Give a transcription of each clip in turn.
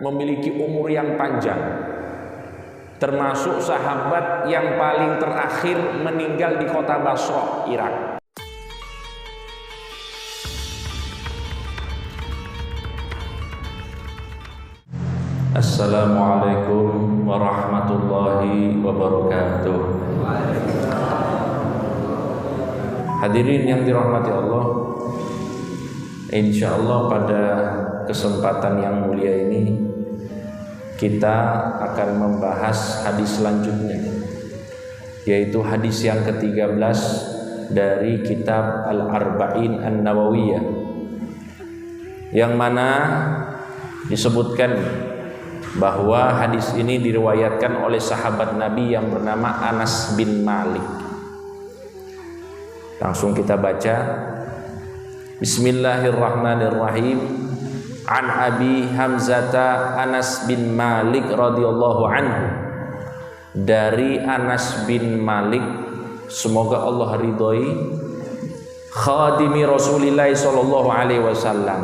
memiliki umur yang panjang, termasuk sahabat yang paling terakhir meninggal di kota Basra, Irak. Assalamualaikum warahmatullahi wabarakatuh. Hadirin yang dirahmati Allah, insya Allah pada kesempatan yang mulia ini kita akan membahas hadis selanjutnya, yaitu hadis yang ke-13 dari kitab Al-Arba'in An-Nawawiyah, yang mana disebutkan bahwa hadis ini diriwayatkan oleh sahabat Nabi yang bernama Anas bin Malik. Langsung kita baca. Bismillahirrahmanirrahim. An Abi Hamzata Anas bin Malik radhiyallahu anhu. Dari Anas bin Malik, semoga Allah ridhoi, khadimi Rasulillah sallallahu alaihi wasallam,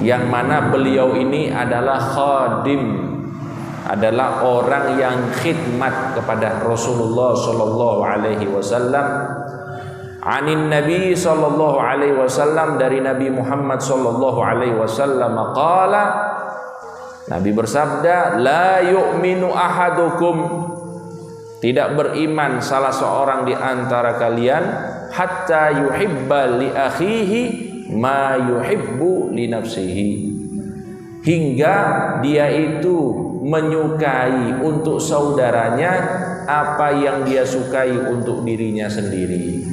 yang mana beliau ini adalah khadim, adalah orang yang khidmat kepada Rasulullah sallallahu alaihi wasallam. Anin Nabi sallallahu alaihi wasallam, dari Nabi Muhammad sallallahu alaihi wasallam qala, Nabi bersabda, la yu'minu ahadukum, tidak beriman salah seorang di antara kalian, hatta yuhibba li akhihi ma yuhibbu li nafsihi, hingga dia itu menyukai untuk saudaranya apa yang dia sukai untuk dirinya sendiri.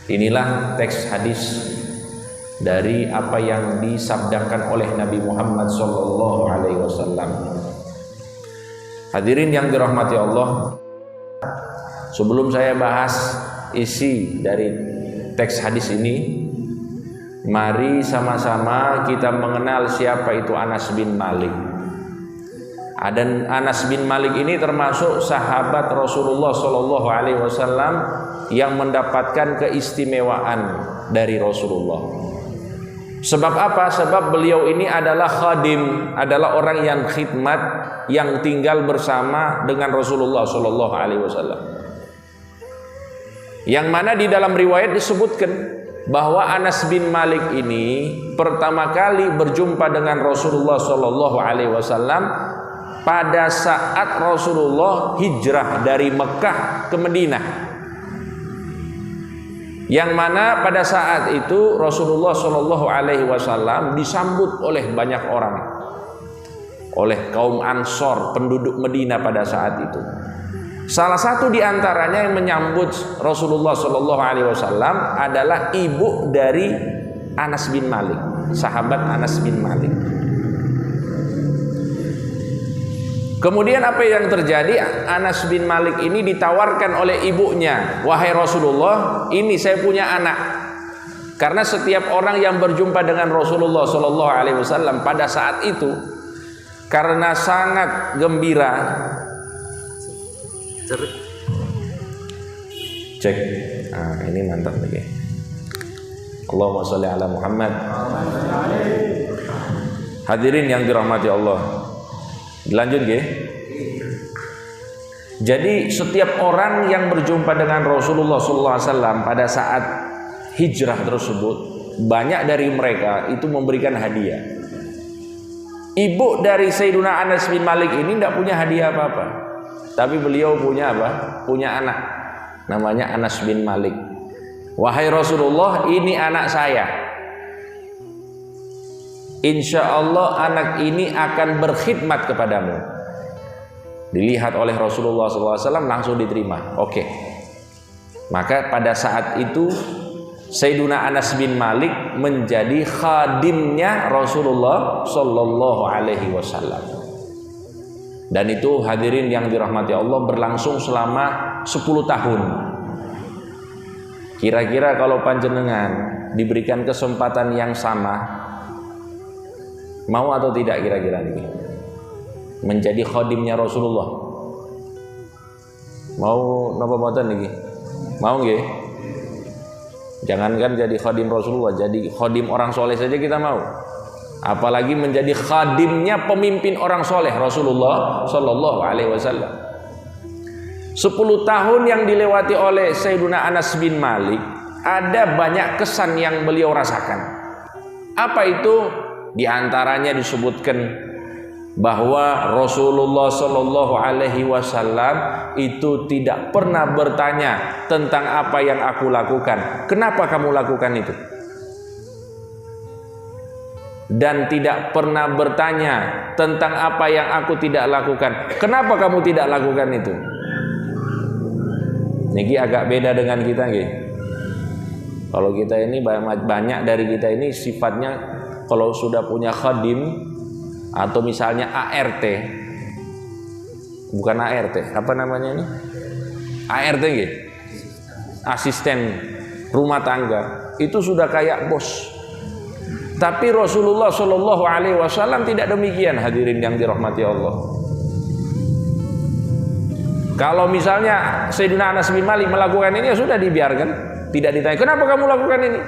Inilah teks hadis dari apa yang disabdakan oleh Nabi Muhammad sallallahu alaihi wasallam. Hadirin yang dirahmati Allah, sebelum saya bahas isi dari teks hadis ini, mari sama-sama kita mengenal siapa itu Anas bin Malik. Dan Anas bin Malik ini termasuk sahabat Rasulullah sallallahu alaihi wasallam yang mendapatkan keistimewaan dari Rasulullah. Sebab apa? Sebab beliau ini adalah khadim, adalah orang yang khidmat, yang tinggal bersama dengan Rasulullah sallallahu alaihi wasallam. Yang mana di dalam riwayat disebutkan bahwa Anas bin Malik ini pertama kali berjumpa dengan Rasulullah sallallahu alaihi wasallam pada saat Rasulullah hijrah dari Mekah ke Madinah. Yang mana pada saat itu Rasulullah sallallahu alaihi wasallam disambut oleh banyak orang, oleh kaum Ansor, penduduk Madinah pada saat itu. Salah satu di antaranya yang menyambut Rasulullah sallallahu alaihi wasallam adalah ibu dari Anas bin Malik, sahabat Anas bin Malik. Kemudian apa yang terjadi? Anas bin Malik ini ditawarkan oleh ibunya, wahai Rasulullah, ini saya punya anak. Karena setiap orang yang berjumpa dengan Rasulullah sallallahu alaihi wasallam pada saat itu, karena sangat gembira, cek, nah, ini mantap lagi. Allahumma sholli ala Muhammad. Hadirin yang dirahmati Allah, lanjut ya. Jadi setiap orang yang berjumpa dengan Rasulullah SAW pada saat hijrah tersebut, banyak dari mereka itu memberikan hadiah. Ibu dari Sayyiduna Anas bin Malik ini tidak punya hadiah apa-apa, tapi beliau punya apa? Punya anak, namanya Anas bin Malik. Wahai Rasulullah, ini anak saya. Insya Allah anak ini akan berkhidmat kepadamu. Dilihat oleh Rasulullah SAW, langsung diterima. Oke. Maka pada saat itu Sayyiduna Anas bin Malik menjadi khadimnya Rasulullah Sallallahu Alaihi Wasallam. Dan itu hadirin yang dirahmati Allah berlangsung selama 10 tahun. Kira-kira kalau panjenengan diberikan kesempatan yang sama, mau atau tidak kira-kira ini? Menjadi khadimnya Rasulullah. Mau napa mboten niki? Mau nggih? Jangankan jadi khadim Rasulullah, jadi khadim orang soleh saja kita mau. Apalagi menjadi khadimnya pemimpin orang soleh Rasulullah Sallallahu Alaihi Wasallam. 10 tahun yang dilewati oleh Sayyiduna Anas bin Malik, ada banyak kesan yang beliau rasakan. Apa itu? Di antaranya disebutkan bahwa Rasulullah Sallallahu Alaihi Wasallam itu tidak pernah bertanya tentang apa yang aku lakukan. Kenapa kamu lakukan itu? Dan tidak pernah bertanya tentang apa yang aku tidak lakukan. Kenapa kamu tidak lakukan itu? Niki agak beda dengan kita, nggih. Kalau kita ini banyak dari kita ini sifatnya kalau sudah punya khadim atau misalnya ART, bukan ART, apa namanya ini? ART nggih. Asisten rumah tangga, itu sudah kayak bos. Tapi Rasulullah Shallallahu Alaihi Wasallam tidak demikian, hadirin yang dirahmati Allah. Kalau misalnya Sayyidina Anas bin Malik melakukan ini, ya sudah dibiarkan, tidak ditanya kenapa kamu lakukan ini.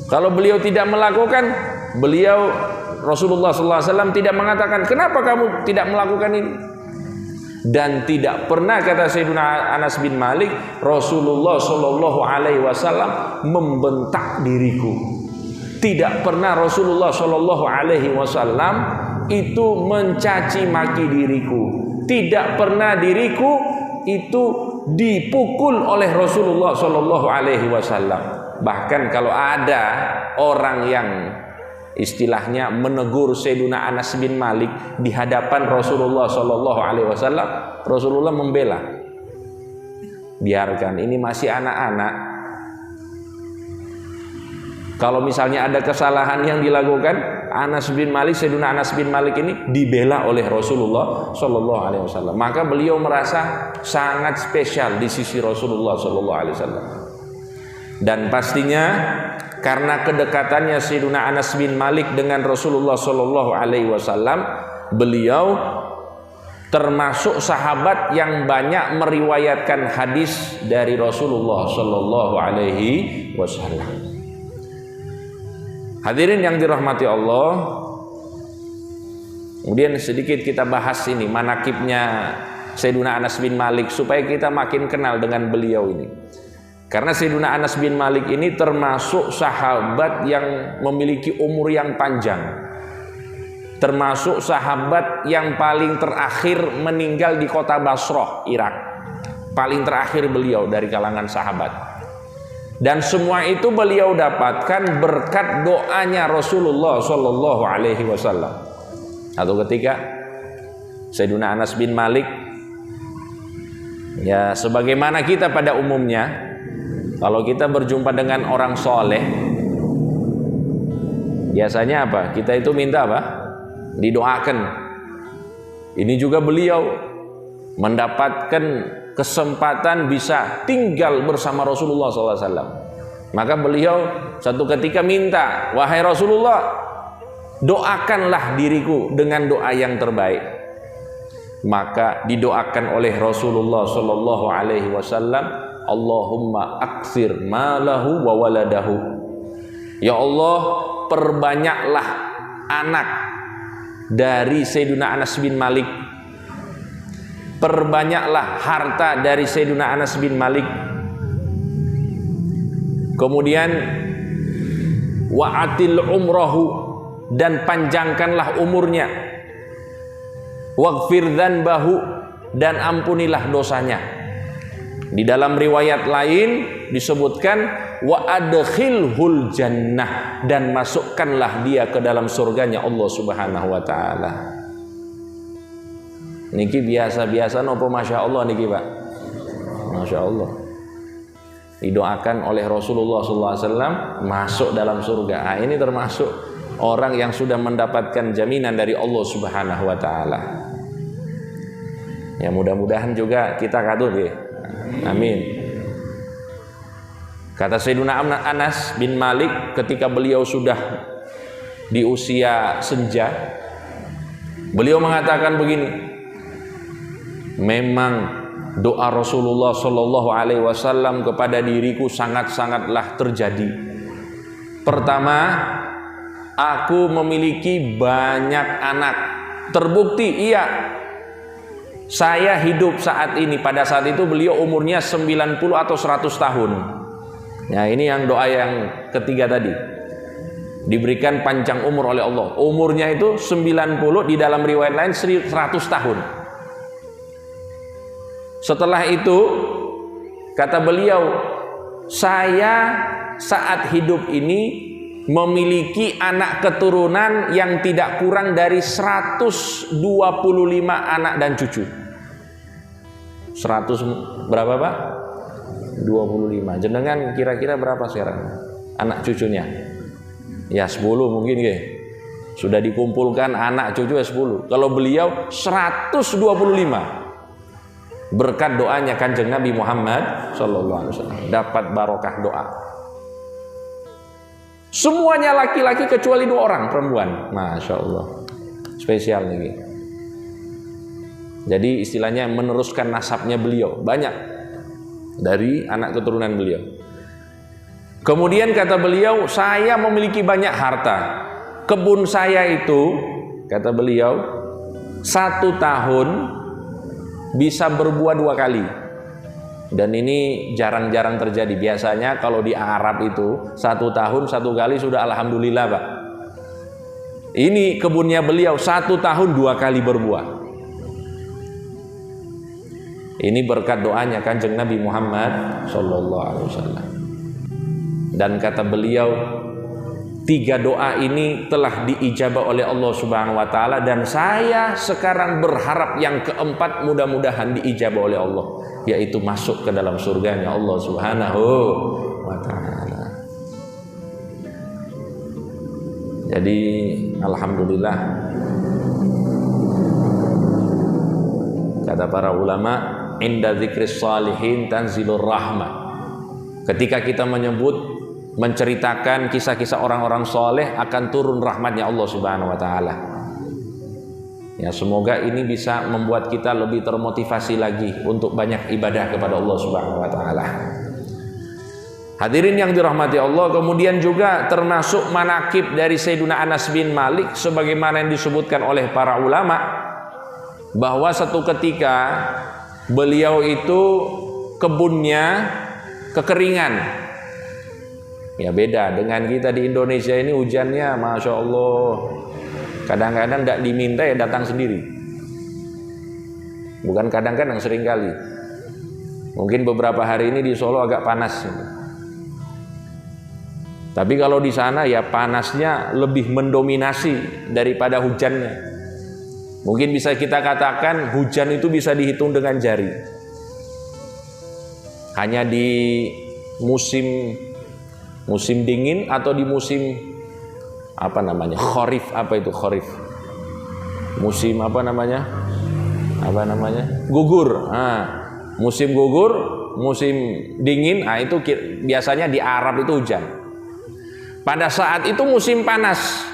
Kalau beliau tidak melakukan, beliau Rasulullah Sallallahu Alaihi Wasallam tidak mengatakan kenapa kamu tidak melakukan ini. Dan tidak pernah, kata Sayyidina Anas bin Malik, Rasulullah Sallallahu Alaihi Wasallam membentak diriku. Tidak pernah Rasulullah Shallallahu Alaihi Wasallam itu mencaci maki diriku. Tidak pernah diriku itu dipukul oleh Rasulullah Shallallahu Alaihi Wasallam. Bahkan kalau ada orang yang istilahnya menegur Sayyidina Anas bin Malik di hadapan Rasulullah Shallallahu Alaihi Wasallam, Rasulullah membela. Biarkan, ini masih anak-anak. Kalau misalnya ada kesalahan yang dilakukan, Anas bin Malik, Sayyidina Anas bin Malik ini dibela oleh Rasulullah Shallallahu Alaihi Wasallam. Maka beliau merasa sangat spesial di sisi Rasulullah Shallallahu Alaihi Wasallam. Dan pastinya karena kedekatannya Sayyidina Anas bin Malik dengan Rasulullah Shallallahu Alaihi Wasallam, beliau termasuk sahabat yang banyak meriwayatkan hadis dari Rasulullah Shallallahu Alaihi Wasallam. Hadirin yang dirahmati Allah, kemudian sedikit kita bahas ini manakibnya Sayyidina Anas bin Malik supaya kita makin kenal dengan beliau ini. Karena Sayyidina Anas bin Malik ini termasuk sahabat yang memiliki umur yang panjang, termasuk sahabat yang paling terakhir meninggal di kota Basrah, Irak. Paling terakhir beliau dari kalangan sahabat. Dan semua itu beliau dapatkan berkat doanya Rasulullah Shallallahu Alaihi Wasallam. Atau ketika Sayyidina Anas bin Malik, ya sebagaimana kita pada umumnya, kalau kita berjumpa dengan orang soleh, biasanya apa? Kita itu minta apa? Didoakan. Ini juga beliau mendapatkan kesempatan bisa tinggal bersama Rasulullah SAW. Maka beliau satu ketika minta, wahai Rasulullah, doakanlah diriku dengan doa yang terbaik. Maka didoakan oleh Rasulullah Sallallahu Alaihi Wasallam, Allahumma aksir malahu wa waladahu. Ya Allah, perbanyaklah anak dari Sayyidina Anas bin Malik, perbanyaklah harta dari Sayyidina Anas bin Malik. Kemudian wa'atil umrahu, dan panjangkanlah umurnya. Waghfir dzanbahu, dan ampunilah dosanya. Di dalam riwayat lain disebutkan wa adkhilhul jannah, dan masukkanlah dia ke dalam surganya Allah Subhanahu wa taala. Niki biasa-biasa nopo masya Allah niki Pak, masya Allah. Didoakan oleh Rasulullah SAW masuk dalam surga. Nah, ini termasuk orang yang sudah mendapatkan jaminan dari Allah Subhanahu Wa Taala. Ya mudah-mudahan juga kita katut ya. Amin. Kata Sayyidina Anas bin Malik ketika beliau sudah di usia senja, beliau mengatakan begini, memang doa Rasulullah Shallallahu Alaihi Wasallam kepada diriku sangat-sangatlah terjadi. Pertama, aku memiliki banyak anak. Terbukti iya, saya hidup saat ini. Pada saat itu beliau umurnya 90 atau 100 tahun. Nah, ini yang doa yang ketiga tadi. Diberikan panjang umur oleh Allah. Umurnya itu 90, di dalam riwayat lain 100 tahun. Setelah itu kata beliau, saya saat hidup ini memiliki anak keturunan yang tidak kurang dari 125 anak dan cucu. 100 berapa Pak? 25. Jenengan kira-kira berapa sekarang anak cucunya? Ya 10 mungkin ya. Sudah dikumpulkan anak cucu 10. Kalau beliau 125. Berkat doanya Kanjeng Nabi Muhammad sallallahu alaihi wasallam dapat barokah doa. Semuanya laki-laki kecuali 2 orang perempuan. Masya Allah, spesial nih. Jadi istilahnya meneruskan nasabnya beliau banyak dari anak keturunan beliau. Kemudian kata beliau, saya memiliki banyak harta. Kebun saya itu, kata beliau, 1 tahun bisa berbuah 2 kali. Dan ini jarang-jarang terjadi. Biasanya kalau di Arab itu 1 tahun 1 kali sudah alhamdulillah Pak. Ini kebunnya beliau 1 tahun 2 kali berbuah. Ini berkat doanya Kanjeng Nabi Muhammad sallallahu alaihi wasallam. Dan kata beliau, 3 doa ini telah diijabah oleh Allah Subhanahu wa taala, dan saya sekarang berharap yang keempat mudah-mudahan diijabah oleh Allah, yaitu masuk ke dalam surganya Allah Subhanahu wa taala. Jadi alhamdulillah, kata para ulama, inda dzikris shalihin tanzilur rahmah. Ketika kita menceritakan kisah-kisah orang-orang soleh, akan turun rahmatnya Allah Subhanahu wa taala. Ya, semoga ini bisa membuat kita lebih termotivasi lagi untuk banyak ibadah kepada Allah Subhanahu wa taala. Hadirin yang dirahmati Allah, kemudian juga termasuk manakib dari Sayyidina Anas bin Malik sebagaimana yang disebutkan oleh para ulama, bahwa satu ketika beliau itu kebunnya kekeringan. Ya beda dengan kita di Indonesia ini, hujannya Masya Allah kadang-kadang tidak diminta ya datang sendiri. Bukan kadang-kadang, sering kali. Mungkin beberapa hari ini di Solo agak panas. Tapi kalau di sana ya panasnya lebih mendominasi daripada hujannya. Mungkin bisa kita katakan hujan itu bisa dihitung dengan jari. Hanya di musim dingin atau di musim kharif. Apa itu kharif? Musim gugur. Musim gugur, musim dingin, itu biasanya di Arab itu hujan. Pada saat itu musim panas,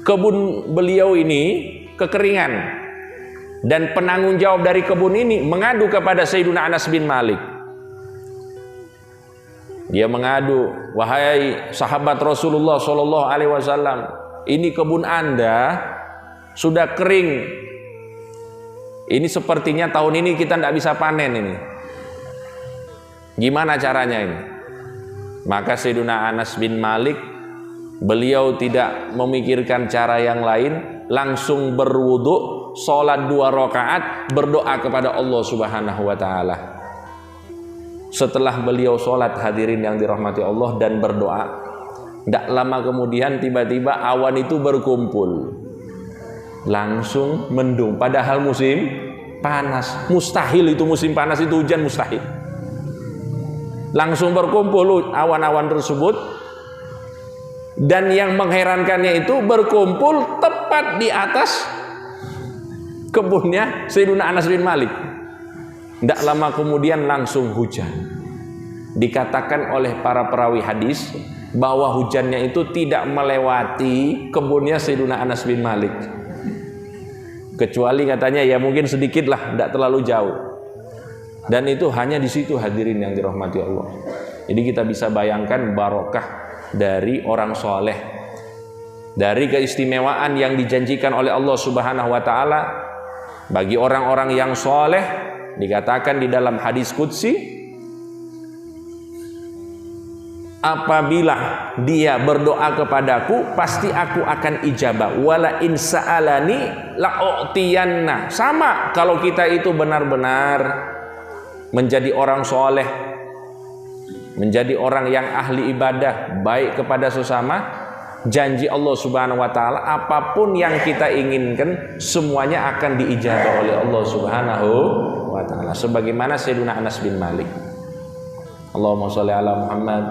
kebun beliau ini kekeringan, dan penanggung jawab dari kebun ini mengadu kepada Sayyidina Anas bin Malik. Dia mengadu, wahai sahabat Rasulullah Shallallahu Alaihi Wasallam, ini kebun Anda sudah kering. Ini sepertinya tahun ini kita tidak bisa panen ini. Gimana caranya ini? Maka Sayyidina Anas bin Malik, beliau tidak memikirkan cara yang lain, langsung berwudu, sholat 2 rakaat, berdoa kepada Allah Subhanahu wa taala. Setelah beliau sholat, hadirin yang dirahmati Allah, dan berdoa, tidak lama kemudian tiba-tiba awan itu berkumpul, langsung mendung. Padahal musim panas, mustahil itu musim panas itu hujan, mustahil. Langsung berkumpul awan-awan tersebut, dan yang mengherankannya itu berkumpul tepat di atas kebunnya Sayyidina Anas bin Malik. Tidak lama kemudian langsung hujan. Dikatakan oleh para perawi hadis bahwa hujannya itu tidak melewati kebunnya Sayyidina Anas bin Malik, kecuali katanya ya mungkin sedikit lah, tidak terlalu jauh. Dan itu hanya di situ hadirin yang dirahmati Allah. Jadi kita bisa bayangkan barokah dari orang soleh, dari keistimewaan yang dijanjikan oleh Allah Subhanahu wa taala bagi orang-orang yang soleh. Dikatakan di dalam hadis qudsi, apabila dia berdoa kepadaku pasti aku akan ijabah. Wala in sa'alani la'u'tiyanna. Sama kalau kita itu benar-benar menjadi orang soleh, menjadi orang yang ahli ibadah, baik kepada sesama, janji Allah Subhanahu wa taala apapun yang kita inginkan semuanya akan diijabah oleh Allah Subhanahu wa taala, sebagaimana Sayyidina Anas bin Malik. Allahumma sholli ala Muhammad.